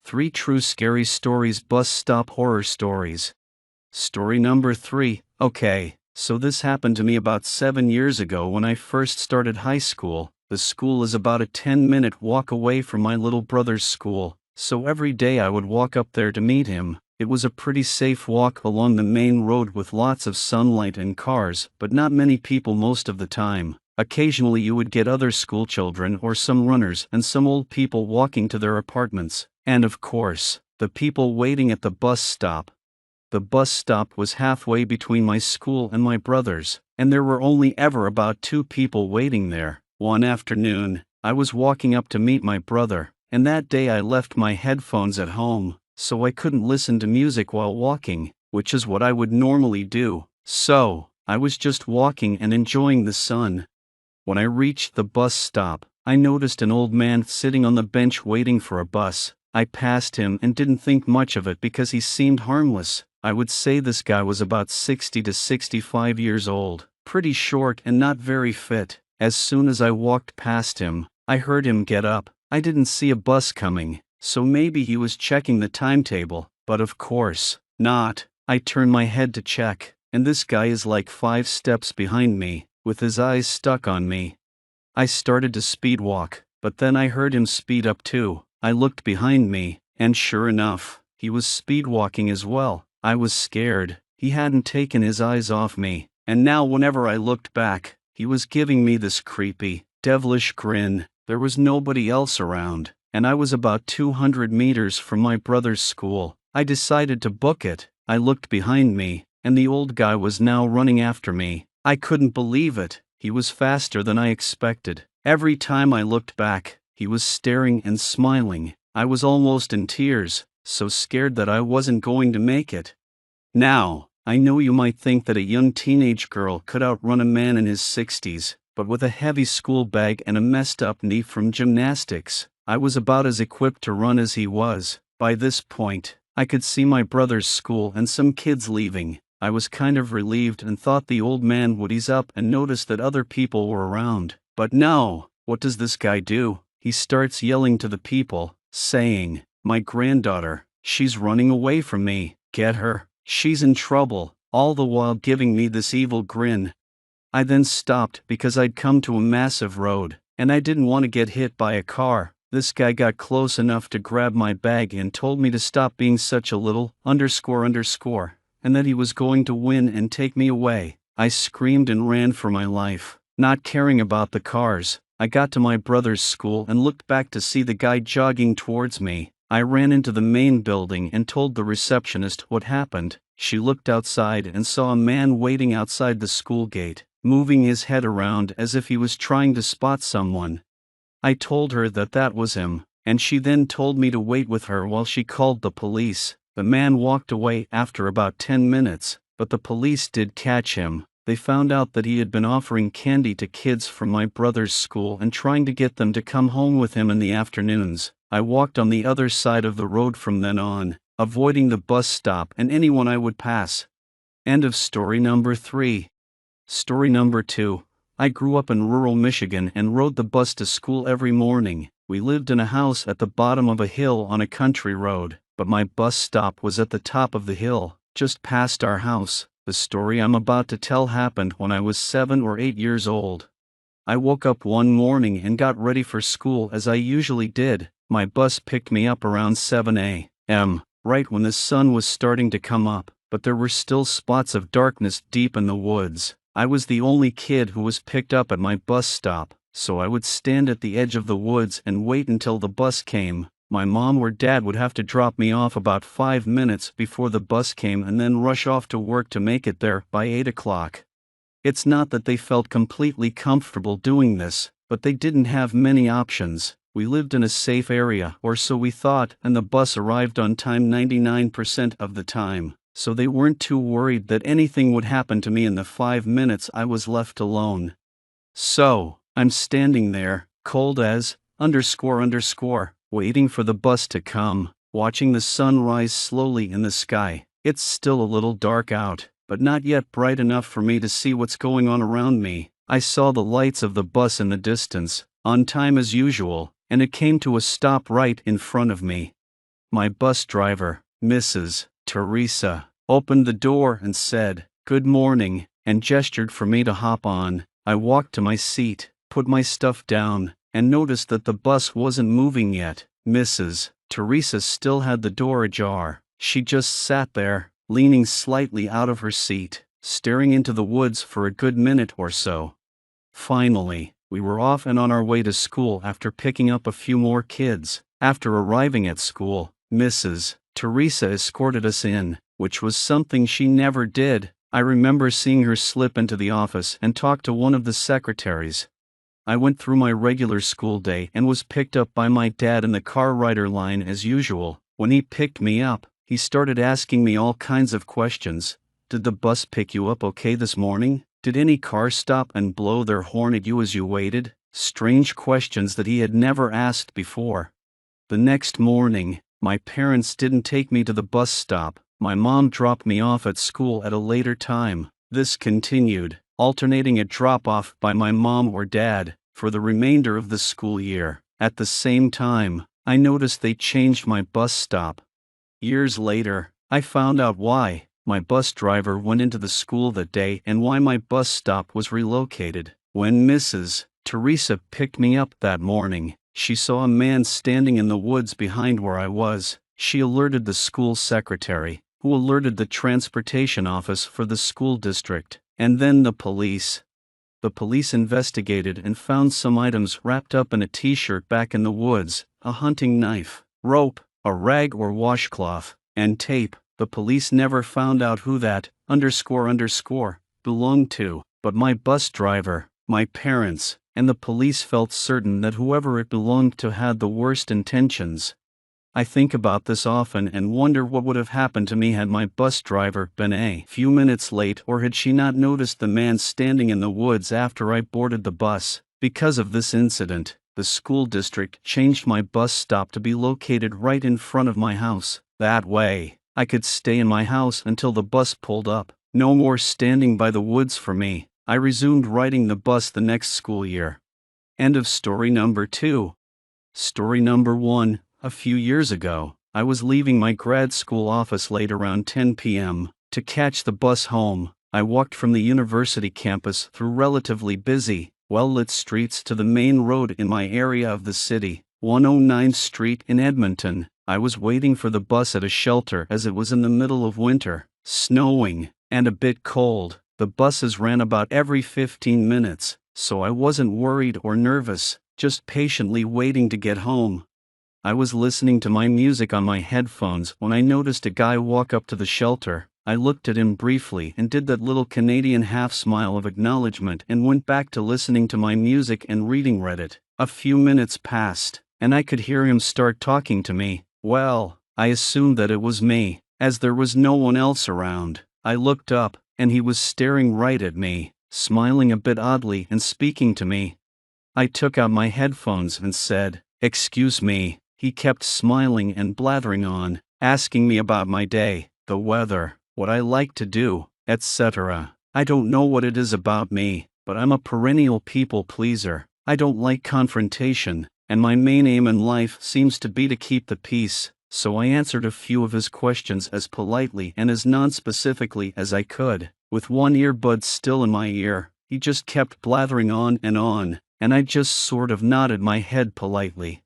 3 True Scary Stories Bus Stop Horror Stories. Story number 3. Okay, so this happened to me about 7 years ago when I first started high school. The school is about a 10-minute walk away from my little brother's school, so every day I would walk up there to meet him. It was a pretty safe walk along the main road with lots of sunlight and cars, but not many people most of the time. Occasionally you would get other school children or some runners and some old people walking to their apartments, and of course, the people waiting at the bus stop. The bus stop was halfway between my school and my brother's, and there were only ever about 2 people waiting there. One afternoon, I was walking up to meet my brother, and that day I left my headphones at home, so I couldn't listen to music while walking, which is what I would normally do. So, I was just walking and enjoying the sun. When I reached the bus stop, I noticed an old man sitting on the bench waiting for a bus. I passed him and didn't think much of it because he seemed harmless. I would say this guy was about 60 to 65 years old, pretty short and not very fit. As soon as I walked past him, I heard him get up. I didn't see a bus coming, so maybe he was checking the timetable, but of course not. I turned my head to check, and this guy is like 5 steps behind me, with his eyes stuck on me. I started to speed walk, but then I heard him speed up too. I looked behind me, and sure enough, he was speed walking as well. I was scared. He hadn't taken his eyes off me, and now whenever I looked back, he was giving me this creepy, devilish grin. There was nobody else around, and I was about 200 meters from my brother's school. I decided to book it. I looked behind me, and the old guy was now running after me. I couldn't believe it. He was faster than I expected. Every time I looked back, he was staring and smiling. I was almost in tears, so scared that I wasn't going to make it. Now, I know you might think that a young teenage girl could outrun a man in his 60s, but with a heavy school bag and a messed up knee from gymnastics, I was about as equipped to run as he was. By this point, I could see my brother's school and some kids leaving. I was kind of relieved and thought the old man would ease up and notice that other people were around. But no, what does this guy do? He starts yelling to the people, saying, "My granddaughter, she's running away from me, get her, she's in trouble," all the while giving me this evil grin. I then stopped because I'd come to a massive road, and I didn't want to get hit by a car. This guy got close enough to grab my bag and told me to stop being such a little __, and that he was going to win and take me away. I screamed and ran for my life, not caring about the cars. I got to my brother's school and looked back to see the guy jogging towards me. I ran into the main building and told the receptionist what happened. She looked outside and saw a man waiting outside the school gate, moving his head around as if he was trying to spot someone. I told her that that was him, and she then told me to wait with her while she called the police. The man walked away after about 10 minutes, but the police did catch him. They found out that he had been offering candy to kids from my brother's school and trying to get them to come home with him in the afternoons. I walked on the other side of the road from then on, avoiding the bus stop and anyone I would pass. End of story number 3. Story number 2. I grew up in rural Michigan and rode the bus to school every morning. We lived in a house at the bottom of a hill on a country road, but my bus stop was at the top of the hill, just past our house. The story I'm about to tell happened when I was 7 or 8 years old. I woke up one morning and got ready for school as I usually did. My bus picked me up around 7 a.m., right when the sun was starting to come up, but there were still spots of darkness deep in the woods. I was the only kid who was picked up at my bus stop, so I would stand at the edge of the woods and wait until the bus came. My mom or dad would have to drop me off about 5 minutes before the bus came and then rush off to work to make it there by 8 o'clock. It's not that they felt completely comfortable doing this, but they didn't have many options. We lived in a safe area, or so we thought, and the bus arrived on time 99% of the time, so they weren't too worried that anything would happen to me in the 5 minutes I was left alone. So, I'm standing there, cold as __, waiting for the bus to come, watching the sun rise slowly in the sky. It's still a little dark out, but not yet bright enough for me to see what's going on around me. I saw the lights of the bus in the distance, on time as usual, and it came to a stop right in front of me. My bus driver, Mrs. Teresa, opened the door and said, "Good morning," and gestured for me to hop on. I walked to my seat, put my stuff down, and noticed that the bus wasn't moving yet. Mrs. Teresa still had the door ajar. She just sat there, leaning slightly out of her seat, staring into the woods for a good minute or so. Finally, we were off and on our way to school after picking up a few more kids. After arriving at school, Mrs. Teresa escorted us in, which was something she never did. I remember seeing her slip into the office and talk to one of the secretaries. I went through my regular school day and was picked up by my dad in the car rider line as usual. When he picked me up, he started asking me all kinds of questions. Did the bus pick you up okay this morning? Did any car stop and blow their horn at you as you waited? Strange questions that he had never asked before. The next morning, my parents didn't take me to the bus stop. My mom dropped me off at school at a later time. This continued, alternating a drop-off by my mom or dad, for the remainder of the school year. At the same time, I noticed they changed my bus stop. Years later, I found out why. My bus driver went into the school that day and why my bus stop was relocated. When Mrs. Teresa picked me up that morning, she saw a man standing in the woods behind where I was. She alerted the school secretary, who alerted the transportation office for the school district, and then the police. The police investigated and found some items wrapped up in a t-shirt back in the woods, a hunting knife, rope, a rag or washcloth, and tape. The police never found out who that __ belonged to, but my bus driver, my parents, and the police felt certain that whoever it belonged to had the worst intentions. I think about this often and wonder what would have happened to me had my bus driver been a few minutes late, or had she not noticed the man standing in the woods after I boarded the bus. Because of this incident, the school district changed my bus stop to be located right in front of my house. That way, I could stay in my house until the bus pulled up. No more standing by the woods for me. I resumed riding the bus the next school year. End of story number 2. Story number 1. A few years ago, I was leaving my grad school office late around 10 p.m. to catch the bus home. I walked from the university campus through relatively busy, well-lit streets to the main road in my area of the city, 109th Street in Edmonton. I was waiting for the bus at a shelter as it was in the middle of winter, snowing, and a bit cold. The buses ran about every 15 minutes, so I wasn't worried or nervous, just patiently waiting to get home. I was listening to my music on my headphones when I noticed a guy walk up to the shelter. I looked at him briefly and did that little Canadian half-smile of acknowledgement and went back to listening to my music and reading Reddit. A few minutes passed, and I could hear him start talking to me. Well, I assumed that it was me, as there was no one else around. I looked up, and he was staring right at me, smiling a bit oddly and speaking to me. I took out my headphones and said, "Excuse me." He kept smiling and blathering on, asking me about my day, the weather, what I like to do, etc. I don't know what it is about me, but I'm a perennial people pleaser. I don't like confrontation, and my main aim in life seems to be to keep the peace, so I answered a few of his questions as politely and as non-specifically as I could. With one earbud still in my ear, he just kept blathering on, and I just sort of nodded my head politely.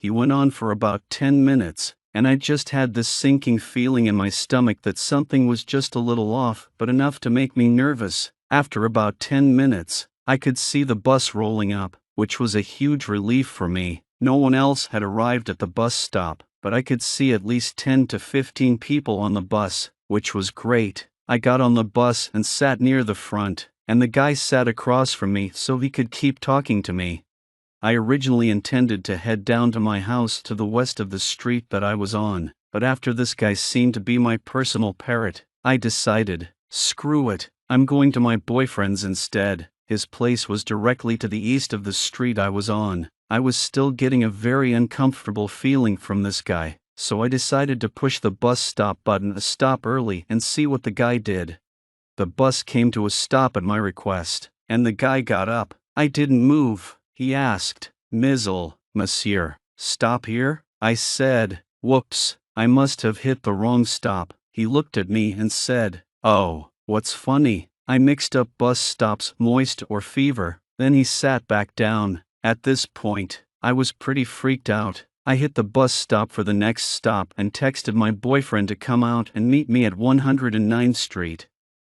He went on for about 10 minutes, and I just had this sinking feeling in my stomach that something was just a little off, but enough to make me nervous. After about 10 minutes, I could see the bus rolling up, which was a huge relief for me. No one else had arrived at the bus stop, but I could see at least 10 to 15 people on the bus, which was great. I got on the bus and sat near the front, and the guy sat across from me so he could keep talking to me. I originally intended to head down to my house to the west of the street that I was on, but after this guy seemed to be my personal parrot, I decided, screw it, I'm going to my boyfriend's instead. His place was directly to the east of the street I was on. I was still getting a very uncomfortable feeling from this guy, so I decided to push the bus stop button a stop early and see what the guy did. The bus came to a stop at my request, and the guy got up. I didn't move. He asked, "Monsieur, stop here?" I said, "Whoops, I must have hit the wrong stop. He looked at me and said, "Oh, what's funny? I mixed up bus stops, moist or fever." Then he sat back down. At this point, I was pretty freaked out. I hit the bus stop for the next stop and texted my boyfriend to come out and meet me at 109th Street.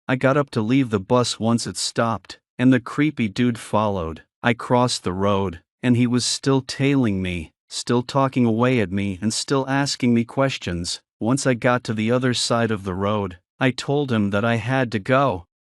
I got up to leave the bus once it stopped, and the creepy dude followed. I crossed the road, and he was still tailing me, still talking away at me and still asking me questions. Once I got to the other side of the road, I told him that I had to go.